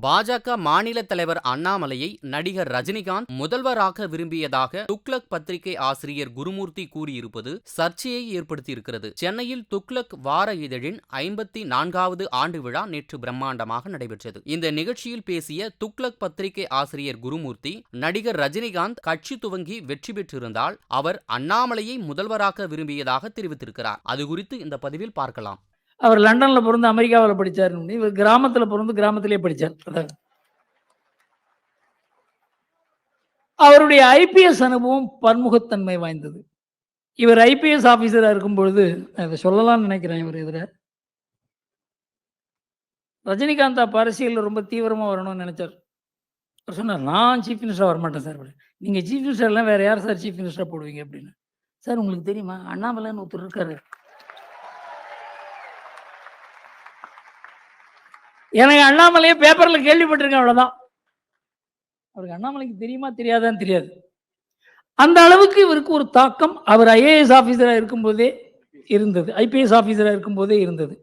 பாஜக மாநில தலைவர் அண்ணாமலையை நடிகர் ரஜினிகாந்த் முதல்வராக விரும்பியதாக துக்ளக் பத்திரிகை ஆசிரியர் குருமூர்த்தி கூறியிருப்பது சர்ச்சையை ஏற்படுத்தியிருக்கிறது. சென்னையில் துக்ளக் வார இதழின் 54வது ஆண்டு விழா நேற்று பிரம்மாண்டமாக நடைபெற்றது. இந்த நிகழ்ச்சியில் பேசிய துக்ளக் பத்திரிகை ஆசிரியர் குருமூர்த்தி, நடிகர் ரஜினிகாந்த் கட்சி துவங்கி வெற்றி பெற்றிருந்தால் அவர் அண்ணாமலையை முதல்வராக விரும்பியதாக தெரிவித்திருக்கிறார். அது குறித்து இந்த பதிவில் பார்க்கலாம். அவர் லண்டன்ல பிறந்து அமெரிக்காவில் படிச்சார். இவர் கிராமத்துல பிறந்து கிராமத்திலே படிச்சார். அவருடைய ஐபிஎஸ் அனுபவம் பன்முகத்தன்மை வாய்ந்தது. இவர் ஐபிஎஸ் ஆபீசரா இருக்கும் பொழுது, அதை சொல்லலாம்னு நினைக்கிறேன், இவர் எதிர ரஜினிகாந்த் அப்ப அரசியல் ரொம்ப தீவிரமா வரணும்னு நினைச்சார். அவர் சொன்னார், நான் சீஃப் மினிஸ்டரா வரமாட்டேன் சார். நீங்க சீஃப் மினிஸ்டர் எல்லாம் வேற யார் சார் சீஃப் மினிஸ்டரா போடுவீங்க அப்படின்னு. சார் உங்களுக்கு தெரியுமா, அண்ணாமலைன்னு ஒருத்தர் இருக்காரு, எனக்கு அண்ணாமலையே பேப்பர்ல கேள்விப்பட்டிருக்கேன், அவ்வளவுதான். அவருக்கு அண்ணாமலைக்கு தெரியுமா தெரியாதான்னு தெரியாது. அந்த அளவுக்கு இவருக்கு ஒரு தாக்கம் அவர் ஐஏஎஸ் ஆபீசரா இருக்கும்போதே இருந்தது, ஐபிஎஸ் ஆபீசரா இருக்கும்போதே இருந்தது.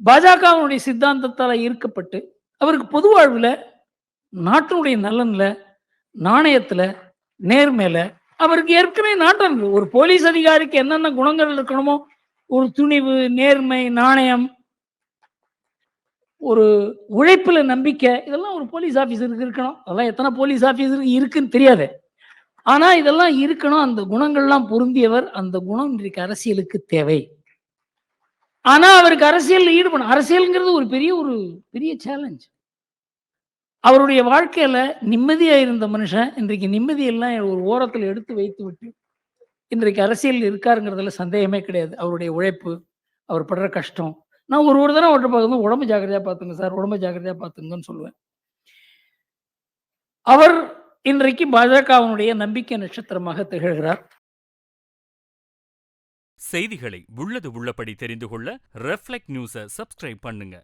பாஜகவினுடைய சித்தாந்தத்தால் ஈர்க்கப்பட்டு அவருக்கு பொது வாழ்வுல, நாட்டினுடைய நலன்ல, நாணயத்துல, நேர்மையில அவருக்கு ஏற்கனவே நாட்டம். ஒரு போலீஸ் அதிகாரிக்கு என்னென்ன குணங்கள் இருக்கணுமோ, ஒரு துணிவு, நேர்மை, நாணயம், ஒரு உழைப்புல நம்பிக்கை, இதெல்லாம் ஒரு போலீஸ் ஆபீசருக்கு இருக்கணும். அதெல்லாம் எத்தனை போலீஸ் ஆபீசருக்கு இருக்குன்னு தெரியாது. ஆனா இதெல்லாம் இருக்கணும். அந்த குணங்கள்லாம் பொருந்தியவர். அந்த குணம் இன்றைக்கு அரசியலுக்கு தேவை. ஆனா அவருக்கு அரசியல் ஈடுபடும். அரசியல்ங்கிறது ஒரு பெரிய சேலஞ்ச். அவருடைய வாழ்க்கையில நிம்மதியா இருந்த மனுஷன் இன்றைக்கு நிம்மதியெல்லாம் ஒரு ஓரத்தில் எடுத்து வைத்து விட்டு இன்றைக்கு அரசியல் இருக்காருங்கிறதுல சந்தேகமே கிடையாது. அவருடைய உழைப்பு, அவர் படுற கஷ்டம். நான் ஒரு தடவை அவர்கிட்ட பார்க்கும்போது, உடம்பு ஜாக்கிரதையா பார்த்துங்க சார், உடம்பு ஜாக்கிரதையா பார்த்துங்கன்னு சொல்லுவேன். அவர் இன்றைக்கு பாஜகவினுடைய நம்பிக்கை நட்சத்திரமாக திகழ்கிறார். செய்திகளை உள்ளது உள்ளபடி தெரிந்து கொள்ள ரெஃப்ளெக்ட் நியூஸை சப்ஸ்கிரைப் பண்ணுங்க.